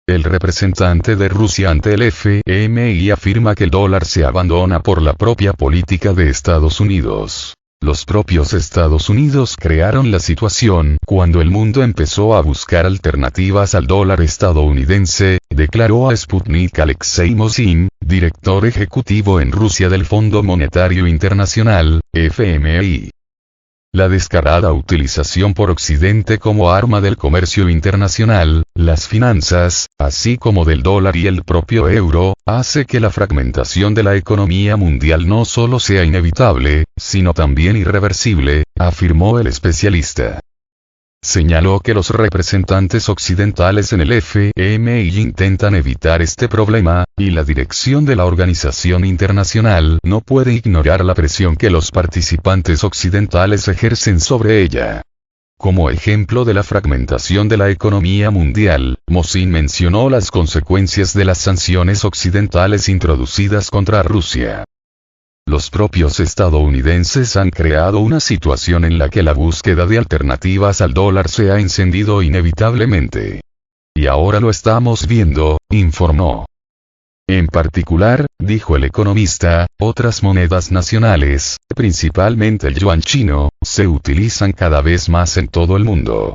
El representante de Rusia ante el FMI afirma que el dólar se abandona por la propia política de Estados Unidos. Los propios Estados Unidos crearon la situación cuando el mundo empezó a buscar alternativas al dólar estadounidense, declaró a Sputnik Alexei Mosin, director ejecutivo en Rusia del Fondo Monetario Internacional, FMI. La descarada utilización por Occidente como arma del comercio internacional, las finanzas, así como del dólar y el propio euro, hace que la fragmentación de la economía mundial no solo sea inevitable, sino también irreversible, afirmó el especialista. Señaló que los representantes occidentales en el FMI intentan evitar este problema, y la dirección de la organización internacional no puede ignorar la presión que los participantes occidentales ejercen sobre ella. Como ejemplo de la fragmentación de la economía mundial, Mosin mencionó las consecuencias de las sanciones occidentales introducidas contra Rusia. Los propios estadounidenses han creado una situación en la que la búsqueda de alternativas al dólar se ha encendido inevitablemente. Y ahora lo estamos viendo, informó. En particular, dijo el economista, otras monedas nacionales, principalmente el yuan chino, se utilizan cada vez más en todo el mundo.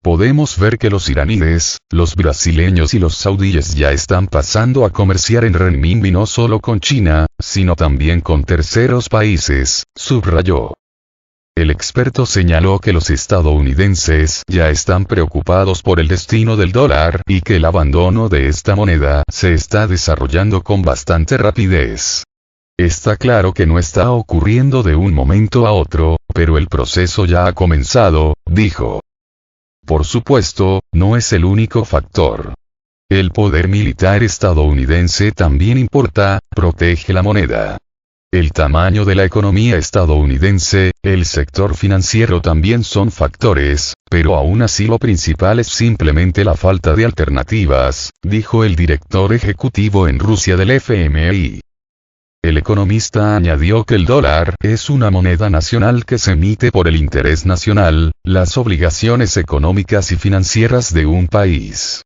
Podemos ver que los iraníes, los brasileños y los saudíes ya están pasando a comerciar en renminbi no solo con China, sino también con terceros países, subrayó. El experto señaló que los estadounidenses ya están preocupados por el destino del dólar y que el abandono de esta moneda se está desarrollando con bastante rapidez. Está claro que no está ocurriendo de un momento a otro, pero el proceso ya ha comenzado, dijo. Por supuesto, no es el único factor. El poder militar estadounidense también importa, protege la moneda. El tamaño de la economía estadounidense, el sector financiero también son factores, pero aún así lo principal es simplemente la falta de alternativas, dijo el director ejecutivo en Rusia del FMI. El economista añadió que el dólar es una moneda nacional que se emite por el interés nacional, las obligaciones económicas y financieras de un país.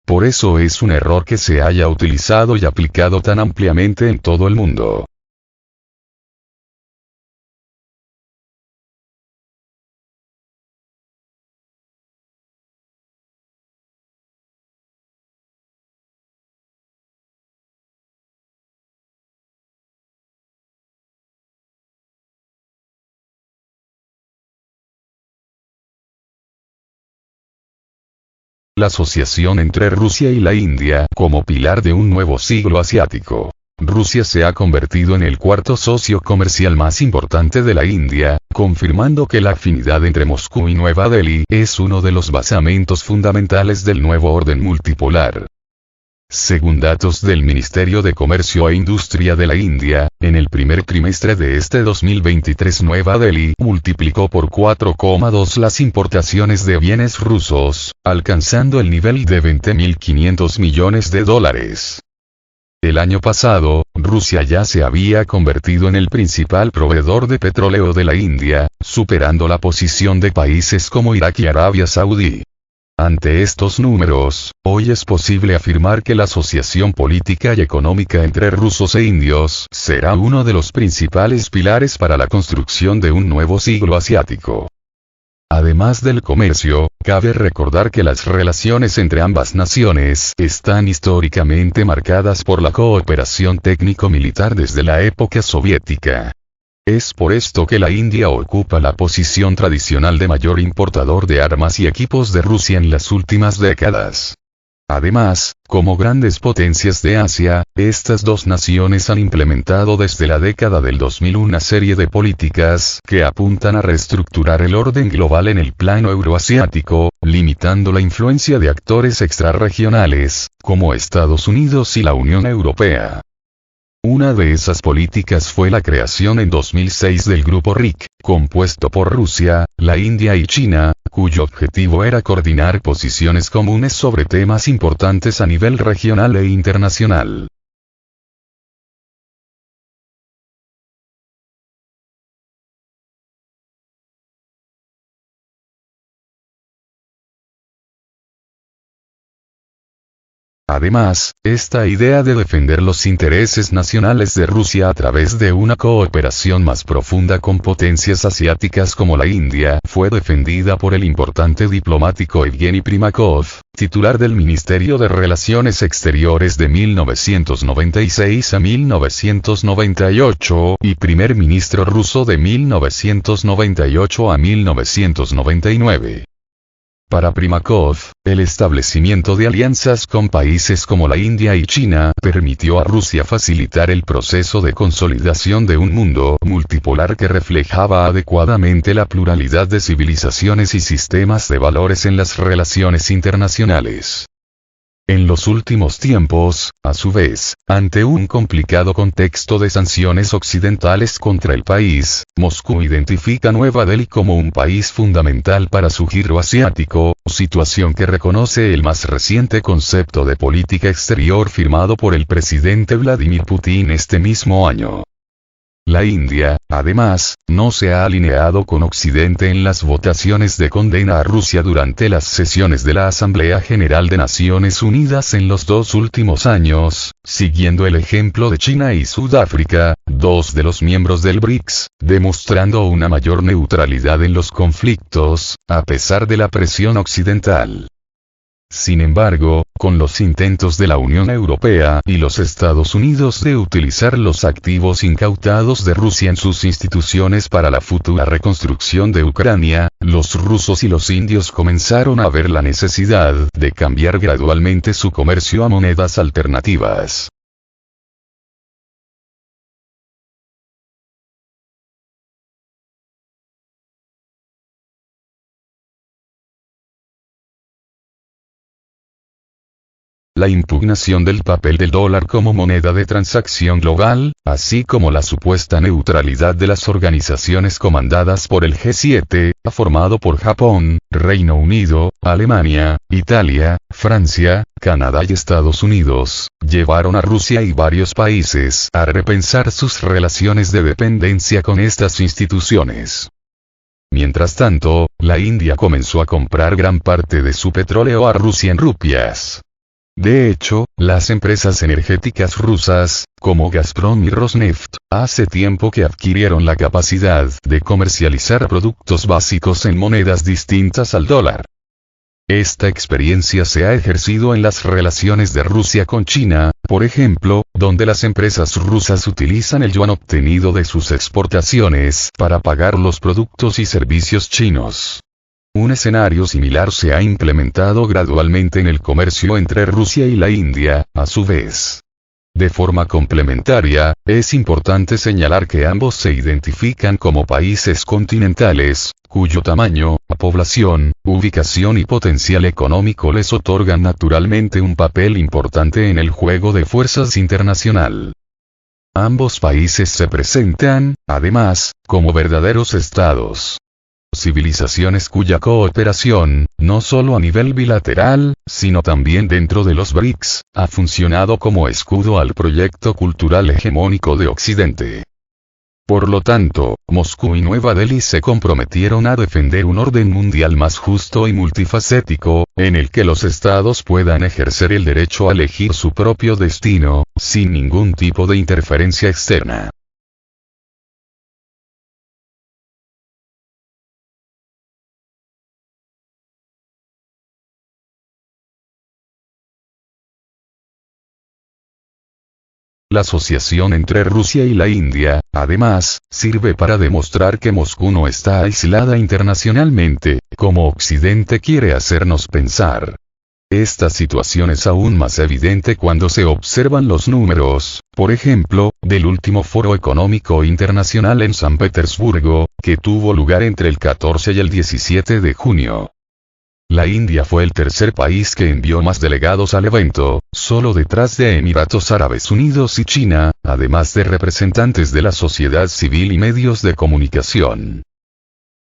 Por eso es un error que se haya utilizado y aplicado tan ampliamente en todo el mundo. La asociación entre Rusia y la India como pilar de un nuevo siglo asiático. Rusia se ha convertido en el cuarto socio comercial más importante de la India, confirmando que la afinidad entre Moscú y Nueva Delhi es uno de los basamentos fundamentales del nuevo orden multipolar. Según datos del Ministerio de Comercio e Industria de la India, en el primer trimestre de este 2023 Nueva Delhi multiplicó por 4,2 las importaciones de bienes rusos, alcanzando el nivel de 20.500 millones de dólares. El año pasado, Rusia ya se había convertido en el principal proveedor de petróleo de la India, superando la posición de países como Irak y Arabia Saudí. Ante estos números, hoy es posible afirmar que la asociación política y económica entre rusos e indios será uno de los principales pilares para la construcción de un nuevo siglo asiático. Además del comercio, cabe recordar que las relaciones entre ambas naciones están históricamente marcadas por la cooperación técnico-militar desde la época soviética. Es por esto que la India ocupa la posición tradicional de mayor importador de armas y equipos de Rusia en las últimas décadas. Además, como grandes potencias de Asia, estas dos naciones han implementado desde la década del 2000 una serie de políticas que apuntan a reestructurar el orden global en el plano euroasiático, limitando la influencia de actores extrarregionales, como Estados Unidos y la Unión Europea. Una de esas políticas fue la creación en 2006 del Grupo RIC, compuesto por Rusia, la India y China, cuyo objetivo era coordinar posiciones comunes sobre temas importantes a nivel regional e internacional. Además, esta idea de defender los intereses nacionales de Rusia a través de una cooperación más profunda con potencias asiáticas como la India fue defendida por el importante diplomático Evgeny Primakov, titular del Ministerio de Relaciones Exteriores de 1996 a 1998 y primer ministro ruso de 1998 a 1999. Para Primakov, el establecimiento de alianzas con países como la India y China permitió a Rusia facilitar el proceso de consolidación de un mundo multipolar que reflejaba adecuadamente la pluralidad de civilizaciones y sistemas de valores en las relaciones internacionales. En los últimos tiempos, a su vez, ante un complicado contexto de sanciones occidentales contra el país, Moscú identifica Nueva Delhi como un país fundamental para su giro asiático, situación que reconoce el más reciente concepto de política exterior firmado por el presidente Vladimir Putin este mismo año. La India, además, no se ha alineado con Occidente en las votaciones de condena a Rusia durante las sesiones de la Asamblea General de Naciones Unidas en los 2 últimos años, siguiendo el ejemplo de China y Sudáfrica, 2 de los miembros del BRICS, demostrando una mayor neutralidad en los conflictos, a pesar de la presión occidental. Sin embargo, con los intentos de la Unión Europea y los Estados Unidos de utilizar los activos incautados de Rusia en sus instituciones para la futura reconstrucción de Ucrania, los rusos y los indios comenzaron a ver la necesidad de cambiar gradualmente su comercio a monedas alternativas. La impugnación del papel del dólar como moneda de transacción global, así como la supuesta neutralidad de las organizaciones comandadas por el G7, formado por Japón, Reino Unido, Alemania, Italia, Francia, Canadá y Estados Unidos, llevaron a Rusia y varios países a repensar sus relaciones de dependencia con estas instituciones. Mientras tanto, la India comenzó a comprar gran parte de su petróleo a Rusia en rupias. De hecho, las empresas energéticas rusas, como Gazprom y Rosneft, hace tiempo que adquirieron la capacidad de comercializar productos básicos en monedas distintas al dólar. Esta experiencia se ha ejercido en las relaciones de Rusia con China, por ejemplo, donde las empresas rusas utilizan el yuan obtenido de sus exportaciones para pagar los productos y servicios chinos. Un escenario similar se ha implementado gradualmente en el comercio entre Rusia y la India, a su vez. De forma complementaria, es importante señalar que ambos se identifican como países continentales, cuyo tamaño, población, ubicación y potencial económico les otorgan naturalmente un papel importante en el juego de fuerzas internacional. Ambos países se presentan, además, como verdaderos estados. Civilizaciones cuya cooperación, no solo a nivel bilateral, sino también dentro de los BRICS, ha funcionado como escudo al proyecto cultural hegemónico de Occidente. Por lo tanto, Moscú y Nueva Delhi se comprometieron a defender un orden mundial más justo y multifacético, en el que los estados puedan ejercer el derecho a elegir su propio destino, sin ningún tipo de interferencia externa. La asociación entre Rusia y la India, además, sirve para demostrar que Moscú no está aislada internacionalmente, como Occidente quiere hacernos pensar. Esta situación es aún más evidente cuando se observan los números, por ejemplo, del último Foro Económico Internacional en San Petersburgo, que tuvo lugar entre el 14 y el 17 de junio. La India fue el tercer país que envió más delegados al evento, solo detrás de Emiratos Árabes Unidos y China, además de representantes de la sociedad civil y medios de comunicación.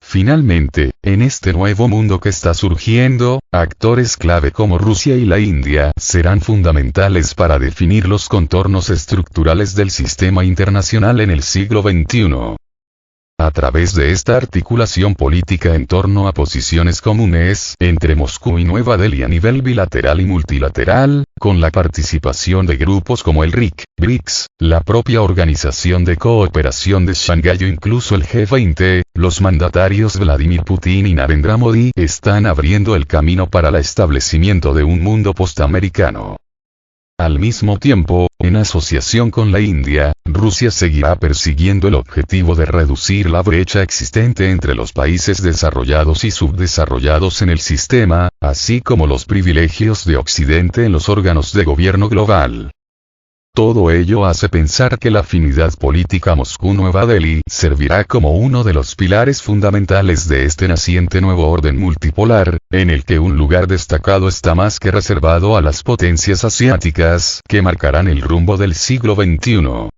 Finalmente, en este nuevo mundo que está surgiendo, actores clave como Rusia y la India serán fundamentales para definir los contornos estructurales del sistema internacional en el siglo XXI. A través de esta articulación política en torno a posiciones comunes entre Moscú y Nueva Delhi a nivel bilateral y multilateral, con la participación de grupos como el RIC, BRICS, la propia Organización de Cooperación de Shanghái o incluso el G20, los mandatarios Vladimir Putin y Narendra Modi están abriendo el camino para el establecimiento de un mundo postamericano. Al mismo tiempo, en asociación con la India, Rusia seguirá persiguiendo el objetivo de reducir la brecha existente entre los países desarrollados y subdesarrollados en el sistema, así como los privilegios de Occidente en los órganos de gobierno global. Todo ello hace pensar que la afinidad política Moscú-Nueva Delhi servirá como uno de los pilares fundamentales de este naciente nuevo orden multipolar, en el que un lugar destacado está más que reservado a las potencias asiáticas que marcarán el rumbo del siglo XXI.